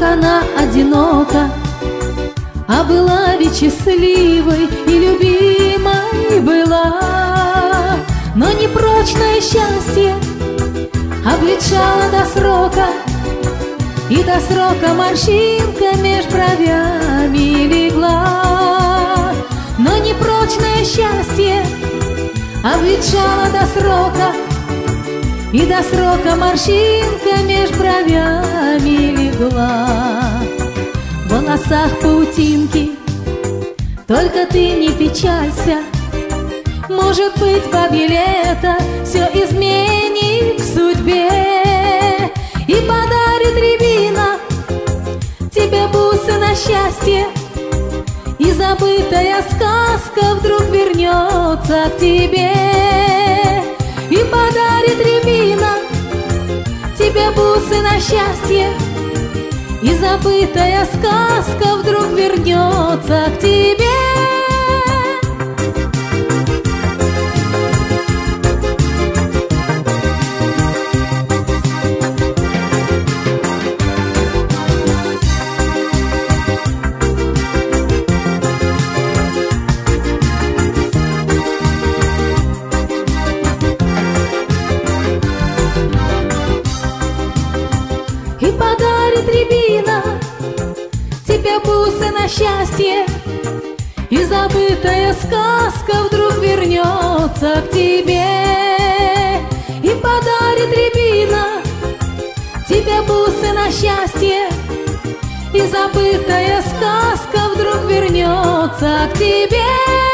она одинока, а была ведь счастливой и любимой была. Но непрочное счастье обличало до срока, и до срока морщинка меж бровями легла. Но непрочное счастье обличало до срока, и до срока морщинка меж бровями легла. В волосах паутинки, только ты не печалься, может быть, бабье лето все изменит в судьбе и подарит рябина тебе бусы на счастье, и забытая сказка вдруг вернется к тебе. И подарит рябина тебе бусы на счастье, и забытая сказка вдруг вернется к тебе. И подарит рябина тебе бусы на счастье, и забытая сказка вдруг вернется к тебе. И подарит рябина тебе бусы на счастье, и забытая сказка вдруг вернется к тебе.